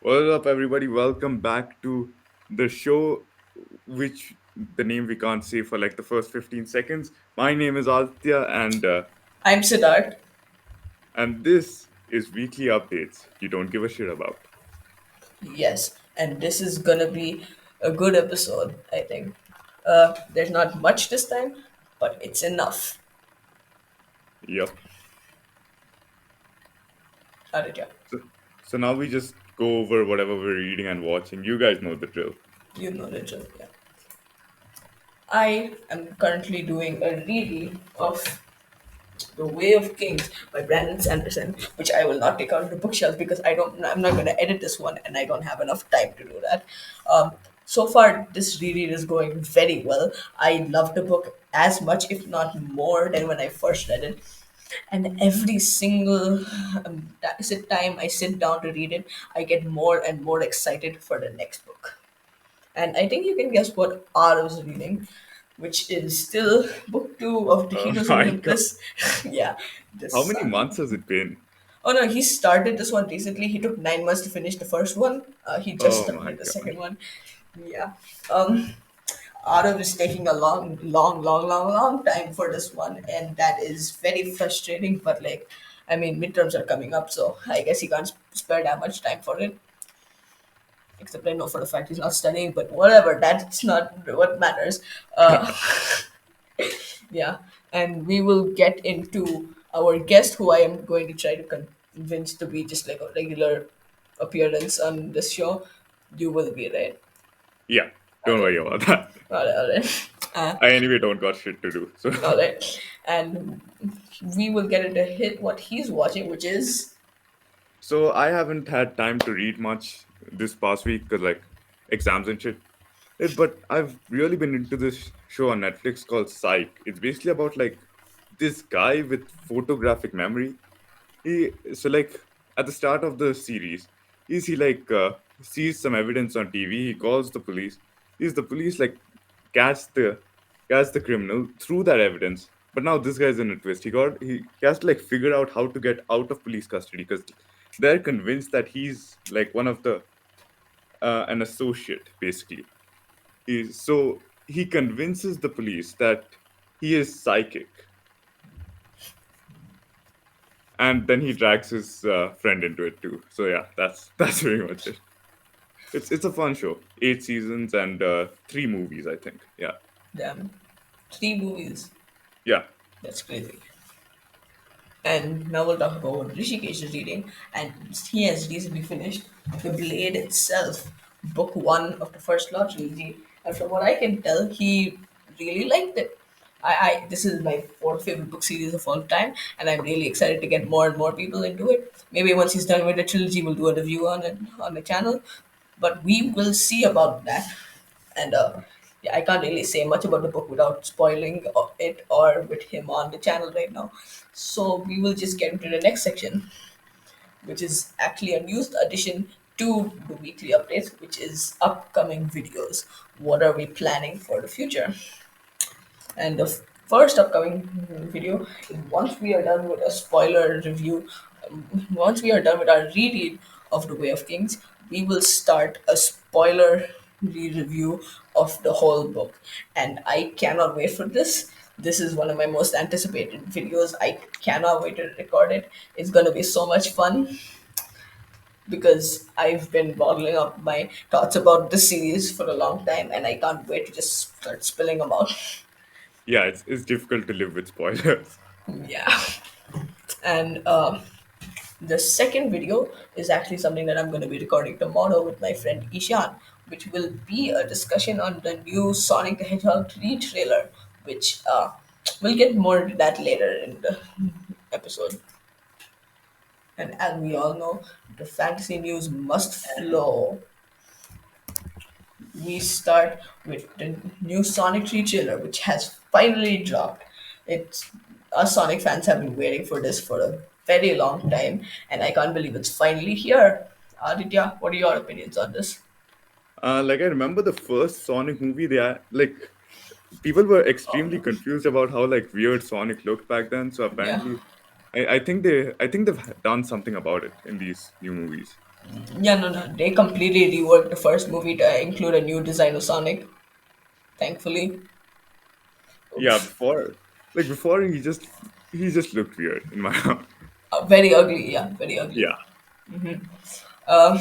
What up, everybody? Welcome back to the show, which the name we can't say for like the first 15 seconds. My name is Altya, I'm Siddharth. and this is weekly updates you don't give a shit about. Yes, and this is gonna be a good episode, I think. There's not much this time, but it's enough. Yep. Aditya, So, so now we just go over whatever we're reading and watching. You guys know the drill. you know the drill. Yeah. I am currently doing a reading of The Way of Kings by Brandon Sanderson, which I will not take out of the bookshelf because I'm not gonna edit this one and I don't have enough time to do that. So far, this reread is going very well. I love the book as much, if not more, than when I first read it. And every single time I sit down to read it, I get more and more excited for the next book. And I think you can guess what Arav's reading, which is still book two of the Oh Heroes of my god. Olympus. Yeah, the How many saga. months has it been? Oh no, he started this one recently. He took 9 months to finish the first one. He just Oh my started the god. second one. Yeah. Arav is taking a long time for this one, and that is very frustrating. But like, I mean, midterms are coming up, so I guess he can't spare that much time for it. Except I know for the fact he's not studying, but whatever, that's not what matters. Uh, yeah, and we will get into our guest, who I am going to try to convince to be just like a regular appearance on this show. You will be right. Yeah, don't Okay, worry about that. all right. Uh, I anyway don't got shit to do. So all right, and we will get into hit what he's watching, which is So I haven't had time to read much this past week because like exams and shit. But I've really been into this show on Netflix called Psych. It's basically about like this guy with photographic memory. Like at the start of the series, he sees some evidence on TV. He calls the police. Is the police like catch the catch the criminal through that evidence? But now this guy's in a twist. He has to like figure out how to get out of police custody because they're convinced that he's like one of the an associate basically. So he convinces the police that he is psychic, and then he drags his friend into it too. So yeah, that's that's pretty much it. It's a fun show. 8 seasons and three movies, I think. Yeah, damn, three movies. yeah. That's crazy. And now we'll talk about what Rishikesh is reading. And he has recently finished The Blade itself, book one of the first Law trilogy. And from what I can tell, he really liked it. This is my fourth favorite book series of all time, and I'm really excited to get more and more people into it. Maybe once he's done with the trilogy, we'll do a review on it on the channel. But we will see about that. And yeah, I can't really say much about the book without spoiling it or with him on the channel right now. So we will just get into the next section, which is actually a news addition to the weekly updates, which is upcoming videos. What are we planning for the future? And the first upcoming video is once we are done with a spoiler review, once we are done with our reread of The Way of Kings, we will start a spoiler review of the whole book. And I cannot wait for this. This is one of my most anticipated videos. I cannot wait to record it. It's going to be so much fun because I've been bottling up my thoughts about this series for a long time and I can't wait to just start spilling them out. Yeah, it's difficult to live with spoilers. Yeah. And the second video is actually something that I'm going to be recording tomorrow with my friend Ishan, which will be a discussion on the new Sonic the Hedgehog 3 trailer, which we'll get more into that later in the episode. And as we all know, the fantasy news must flow. We start with the new Sonic 3 trailer, which has finally dropped. It's Us Sonic fans have been waiting for this for a very long time, and I can't believe it's finally here. Aditya, what are your opinions on this? Like I remember the first Sonic movie. People were Oh extremely no. confused about how like weird Sonic looked back then. So Yeah. apparently, I think they've done something about it in these new movies. Yeah, no, no. They completely reworked the first movie to include a new design of Sonic. Thankfully, Yeah, before he just looked weird in my very ugly. Yeah, very ugly. yeah. Um,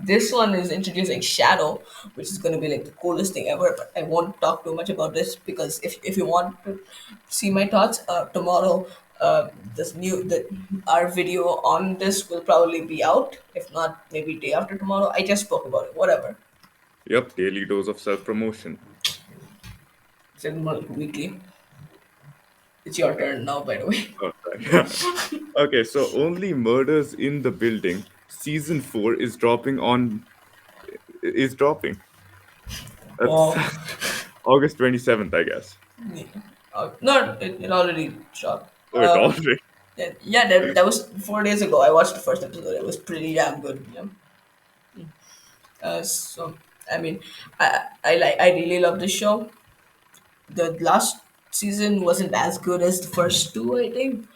this one is introducing Shadow, which is going to be like the coolest thing ever. But I won't talk too much about this because if you want to see my thoughts, tomorrow, this new the our video on this will probably be out. If not, maybe day after tomorrow. I just spoke about it. Whatever. Yep, daily dose of self promotion. It's in weekly. It's your turn now, by the way. Oh, sorry. Okay, so only murders in the building. Season 4 is dropping. That's Wow. August 27th, I guess. Yeah. No, it already dropped. Oh, it already. Yeah, that was 4 days ago. I watched the first episode. It was pretty damn good. Yeah. So I mean, I really love this show. The last season wasn't as good as the first two. I think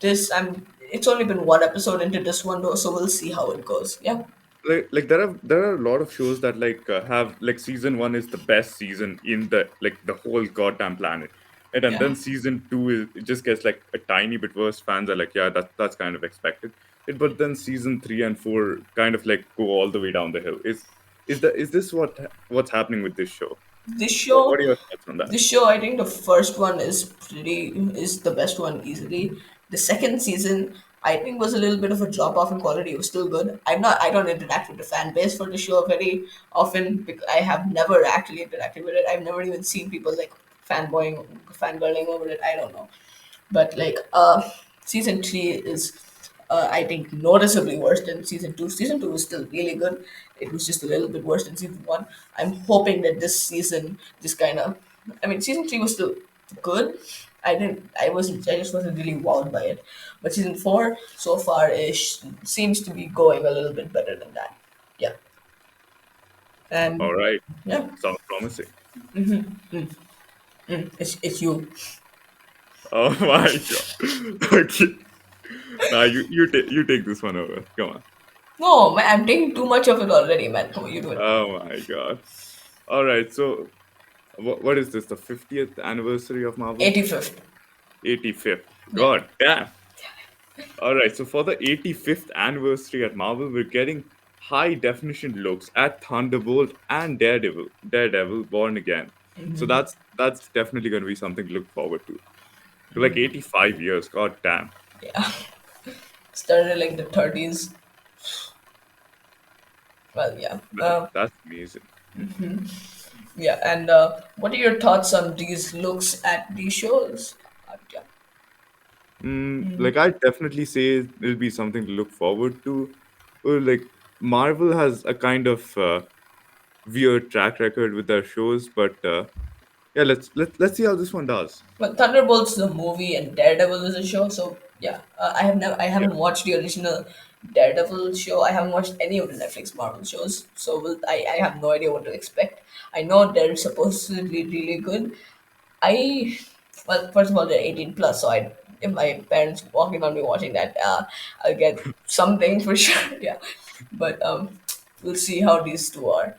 It's only been one episode into this one though, so we'll see how it goes. Yeah. Like there are a lot of shows that have like season 1 is the best season in the whole goddamn planet. And Yeah. then season 2 it just gets like a tiny bit worse. Fans are like, yeah, that's kind of expected. But then season 3 and 4 kind of like go all the way down the hill. Is this what's happening with this show? This What show are your thoughts on that? This show, I think the first one is the best one easily. The second season, I think, was a little bit of a drop off in quality. It was still good. I don't interact with the fan base for the show very often because I have never actually interacted with it. I've never even seen people like fangirling over it. I don't know, but like season three is I think noticeably worse than season two. Season two was still really good. It was just a little bit worse than season one. I'm hoping that this season just kind of, I mean, season three was still good. I just wasn't really wowed by it. But season four so far ish seems to be going a little bit better than that. Yeah, All and right, yeah, sounds promising. it's you. Oh my god. Okay. Now you take this one over. Come on. No, man, I'm taking too much of it already, man. How are you doing? Oh my god. All right. So what is this? The 50th anniversary of Marvel? 85th. 85th. Yeah. God damn. All right. So for the 85th anniversary at Marvel, we're getting high definition looks at Thunderbolt and Daredevil Born Again. So that's definitely going to be something to look forward to. Like 85 years. God damn. Yeah. Started in like the 30s. Well, yeah. That's amazing. Yeah, and what are your thoughts on these looks at these shows? Yeah. Like I definitely say it'll be something to look forward to. Or like Marvel has a kind of weird track record with their shows, but yeah, let's see how this one does. Well, Thunderbolts is a movie and Daredevil is a show, so yeah. I Yeah. haven't watched the original Daredevil show. I haven't watched any of the Netflix Marvel shows, so I have no idea what to expect. I know they're supposed to be really good. I well, first of all, they're 18 plus, so I if my parents walking on me watching that, I'll get something for sure. Yeah, but we'll see how these two are.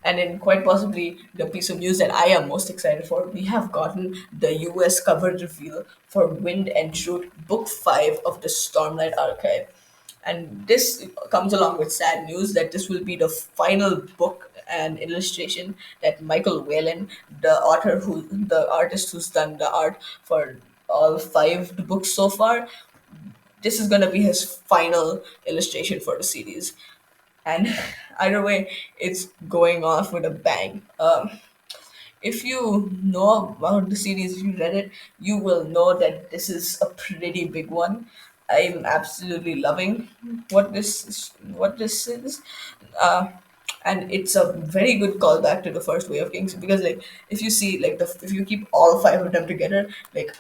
And then, quite possibly, the piece of news that I am most excited for, we have gotten the US cover reveal for Wind and Truth Book 5 of the Stormlight Archive. And this comes along with sad news that this will be the final book and illustration that Michael Whalen, the artist who's done the art for all five books so far, this is gonna be his final illustration for the series. And either way, it's going off with a bang. If you know about the series, if you read it, you will know that this is a pretty big one. I'm absolutely loving what this is, uh, and it's a very good callback to the first Way of Kings because like if you see like if you keep all five of them together, like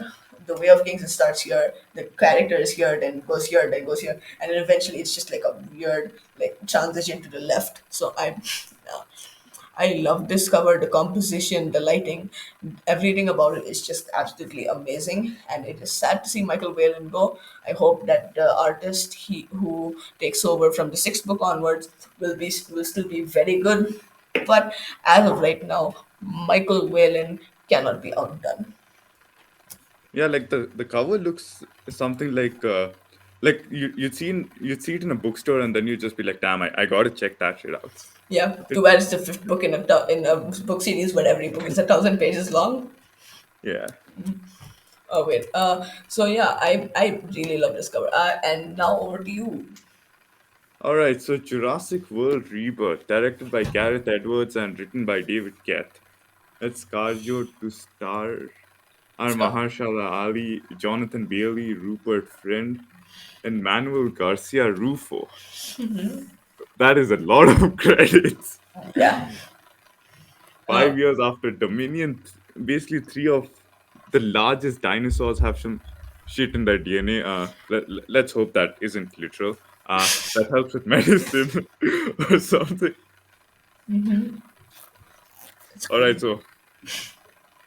the Way of Kings starts here, the character is here, then goes here, and then eventually it's just like a weird like transition to the left. So I'm. I love this cover, the composition, the lighting, everything about it is just absolutely amazing. And it is sad to see Michael Whalen go. I hope that the artist who takes over from the sixth book onwards will still be very good. But as of right now, Michael Whalen cannot be outdone. Yeah, like the cover looks something like you'd see it in a bookstore and then you'd just be like, damn, I gotta check that shit out. Yeah, It, too bad it's the fifth book in in a book series where every book is 1,000 pages long. yeah. Oh wait. So yeah, I really love this cover. And now over to you. All right, so Jurassic World Rebirth, directed by Gareth Edwards and written by David Keth. It's Scarjo to star are Scott. Mahershala Ali, Jonathan Bailey, Rupert Friend, and Manuel Garcia Rufo. That is a lot of credits. Yeah. Uh, 5 years after Dominion, basically three of the largest dinosaurs have some shit in their DNA. Let's hope that isn't literal. That helps with medicine or something. it's All right, crazy.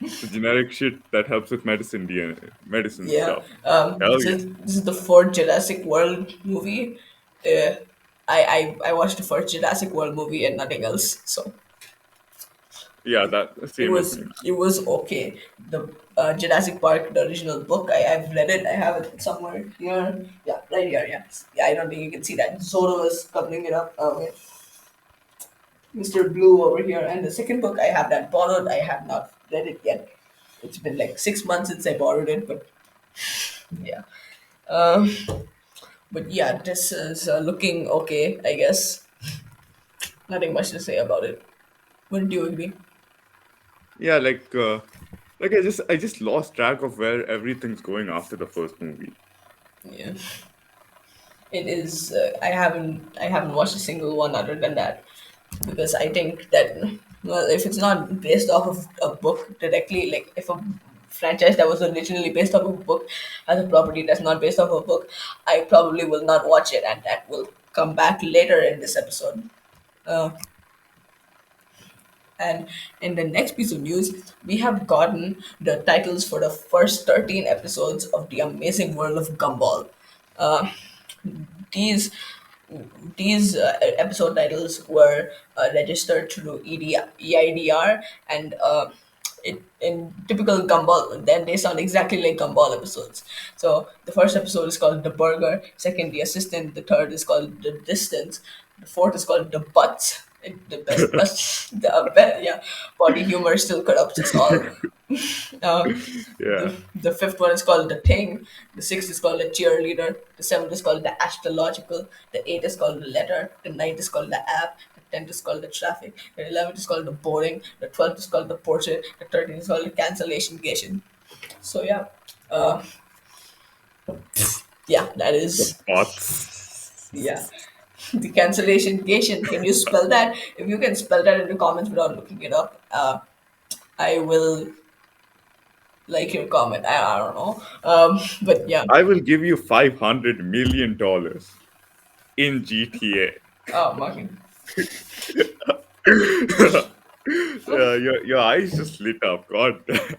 so the generic shit that helps with medicine DNA, medicine Yeah. stuff. Hell yeah. This is the fourth Jurassic World movie. Uh, I watched the first Jurassic World movie and nothing else. So Yeah, that same as me. it was okay. The Jurassic Park, the original book, I've read it. I have it somewhere here. Yeah, right here. Yeah, yeah. I don't think you can see that. Zoro is covering it up. Wait. Mr. Blue over here. And the second book I have that borrowed. I have not read it yet. It's been like 6 months since I borrowed it, but yeah. Um, but yeah, this is looking okay, I guess. Nothing much to say about it. Wouldn't you agree? Yeah, like I just lost track of where everything's going after the first movie. Yeah. It is. I haven't watched a single one other than that because I think that well, if it's not based off of a book directly, like if a franchise that was originally based off of a book has a property that's not based off of a book, I probably will not watch it, and that will come back later in this episode. Uh, and in the next piece of news, we have gotten the titles for the first 13 episodes of The Amazing World of Gumball. Uh, these these episode titles were registered through EIDR, and in typical Gumball, then they sound exactly like Gumball episodes. So the first episode is called The Burger, second The Assistant, the third is called The Distance, the fourth is called The Butts. The best, yeah, body humor still corrupts us all. Uh, Yeah, the fifth one is called The Thing. The sixth is called The Cheerleader. The seventh is called The Astrological. The eighth is called The Letter. The ninth is called The App. The 10th is called The Traffic. The 11th is called The Boring. The 12th is called The Portrait. The 13th is called The Cancellation Gation. So, yeah. Uh, yeah, that the is. bots. Yeah. The cancellation gation. Can you spell that? If you can spell that in the comments without looking it up, I will like your comment. I don't know. But yeah. I will give you $500 million in GTA. Oh, marking. Your eyes just lit up. God, like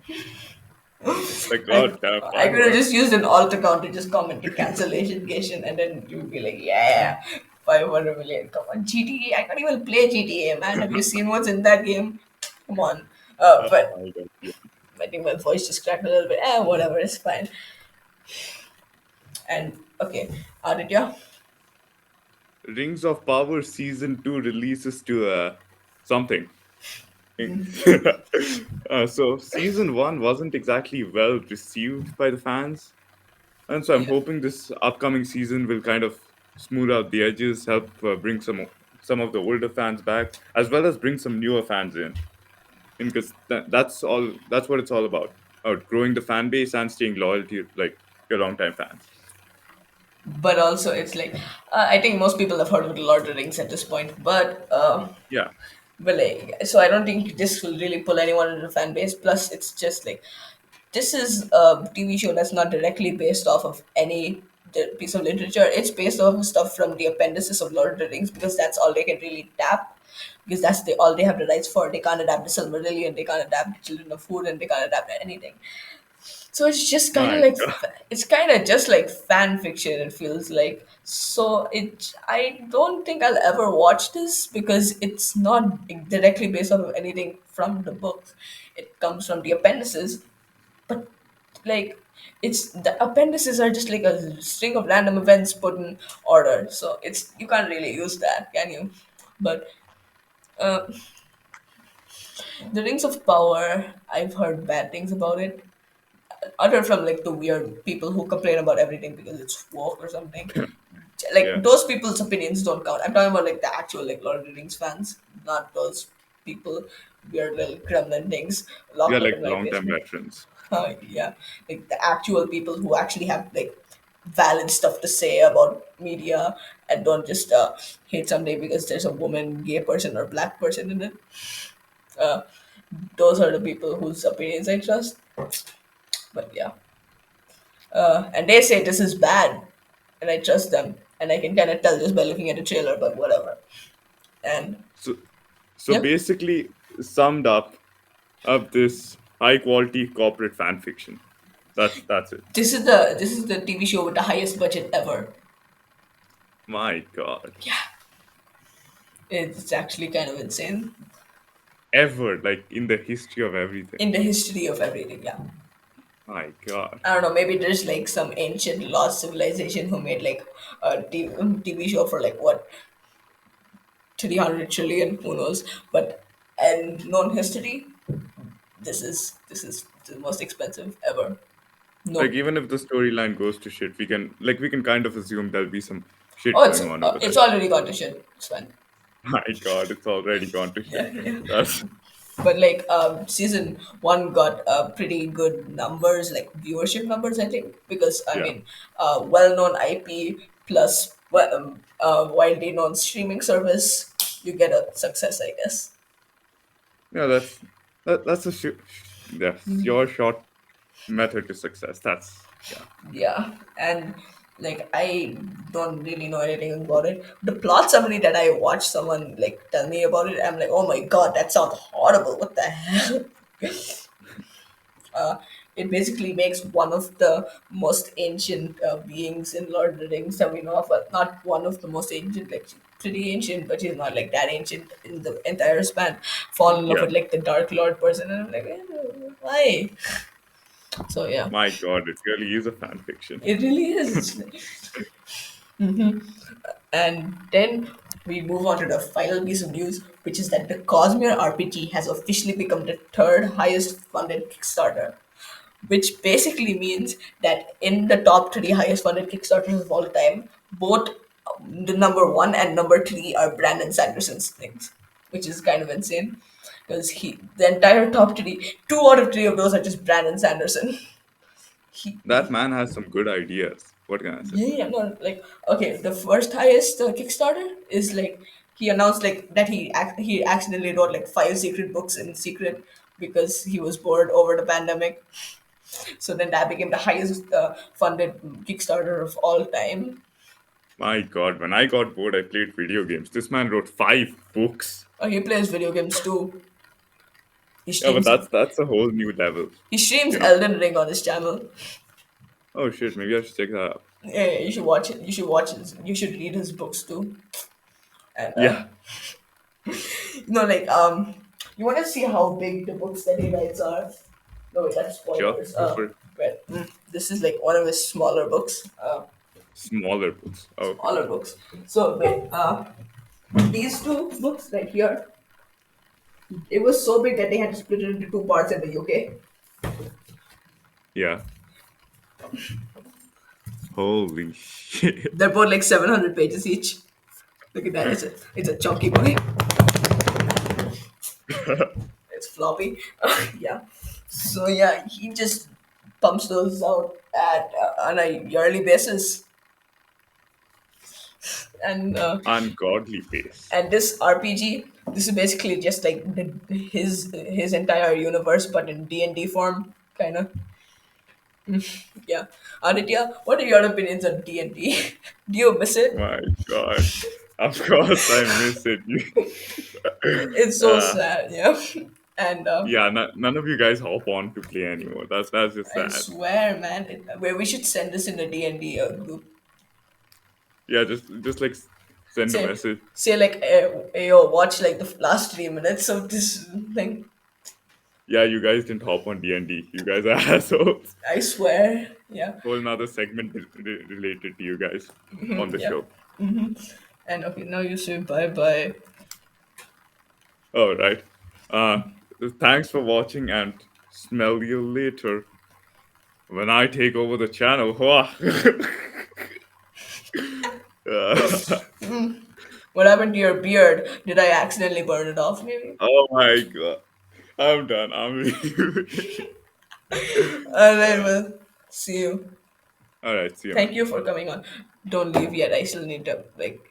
I, God damn, I could have 500. just used an alt account to just comment the cancellation gation, and then you would be like, yeah, 500 million. Come on, GTA. I can't even play GTA, man. Have you seen what's in that game? Come on. But My God. Yeah. I think my voice just cracked a little bit. Whatever, it's fine. And okay, Aditya. Rings of Power season 2 releases to something. So season 1 wasn't exactly well received by the fans, and so I'm Yeah. hoping this upcoming season will kind of smooth out the edges, help bring some of the older fans back, as well as bring some newer fans in. Because that's what it's all about growing the fan base and staying loyal to like your longtime fans. But also, it's like, I think most people have heard of the Lord of the Rings at this point, Yeah, but like, so I don't think this will really pull anyone into the fan base. Plus, it's just like this is a TV show that's not directly based off of any piece of literature. It's based off of stuff from the appendices of Lord of the Rings because that's all they can really tap. because that's all they have the rights for. They can't adapt the Silmarillion, they can't adapt the Children of Food, and they can't adapt anything. So it's just kind of My like God. it's kind of just like fan fiction. It feels like so. It I don't think I'll ever watch this because it's not directly based off of anything from the books. It comes from the appendices, but like it's the appendices are just like a string of random events put in order. So it's you can't really use that, can you? But uh, the Rings of Power, I've heard bad things about it other from like the weird people who complain about everything because it's woke or something. Like Yeah. those people's opinions don't count. I'm talking about like the actual like Lord of the Rings fans, not those people weird little gremlin things Yeah, locked up like in my long time basement. veterans. Yeah, like the actual people who actually have like valid stuff to say about media and don't just hate something because there's a woman, gay person, or black person in it. Uh, those are the people whose opinions I trust. But yeah. And they say this is bad, and I trust them, and I can kind of tell just by looking at the trailer, but whatever. And So so yep, basically summed up of this high quality corporate fan fiction. That's it. this is the TV show with the highest budget ever. My God. It's actually kind of insane Ever, like in the history of everything. in the history of everything. Yeah, My God. I don't know. Maybe there's like some ancient lost civilization who made like a TV show for like what 300 trillion. Who knows? But and known history, this is the most expensive ever. Like No. even if the storyline goes to shit, we can kind of assume there'll be some Oh, shit it's going on over there. it's already gone to shit. It's fine. My God, it's already gone to shit. Yeah, yeah. That's But like season one got pretty good numbers, like viewership numbers, I think, because I yeah. mean, well-known IP plus widely known streaming service, you get a success, I guess. Yeah, that's a yeah, your short method to success. That's yeah. Yeah, and like I don't really know anything about it. The plot summary that I watched someone like tell me about it, I'm like, oh my god, that sounds horrible. What the hell? It basically makes one of the most ancient beings in Lord of the Rings that we know of, but not one of the most ancient, like she's pretty ancient, but she's not like that ancient in the entire span. Fall in love Yeah. with like the Dark Lord person, and I'm like, why? So yeah, My God, it really is a fan fiction. it really is. And then we move on to the final piece of news, which is that the Cosmere RPG has officially become the third highest funded Kickstarter, which basically means that in the top three highest funded Kickstarters of all time, both the number one and number three are Brandon Sanderson's things, which is kind of insane because the entire top three, two out of three of those are just Brandon Sanderson. That man has some good ideas. What can I say? Yeah, no, like okay, the first highest Kickstarter is like he announced like that he accidentally wrote like five secret books in secret because he was bored over the pandemic. So then that became the highest funded Kickstarter of all time. My God, when I got bored, I played video games. This man wrote 5 books. He plays video games too. He Yeah, but streams that's a whole new level. he streams You know. Elden Ring on his channel. Oh shit, maybe I should check that out. Yeah, you should watch it. You should watch it. You should read his books too. And Yeah, like you want to see how big the books that he writes are. No, wait, that's sure. spoilers. Go for it. But this is like one of his smaller books. Smaller books. Oh, okay. Smaller books. So wait, these two books right here. It was so big that they had to split it into two parts in the UK. Yeah. Holy shit. They're both like 700 pages each. Look at that. It's a chunky boy. It's floppy. Yeah. So yeah, he just pumps those out at on a yearly basis, and Ungodly pace. and this RPG, this is basically just like his entire universe, but in D&D form, kind of. Yeah. Aditya, what are your opinions on D&D? Do you miss it? My God. Of course, I miss it. It's so uh, sad, yeah. And yeah, none of you guys hop on to play anymore. That's just I sad. swear, man, where we should send this in a D&D group. Yeah, just like send a Say, message. say like, yo, watch like the last 3 minutes of this thing. Yeah, you guys didn't hop on D&D. You guys are assholes. I swear, yeah. Whole another segment related to you guys on the Yeah. show. And okay, now you say bye bye. All right. Uh, Thanks for watching and smell you later when I take over the channel. What happened to your beard? Did I accidentally burn it off, maybe? Oh my god. I'm done. I'm leaving. Alright, well, see you. All right. See you, Thank man. you for coming on. Don't leave yet. I still need to, like,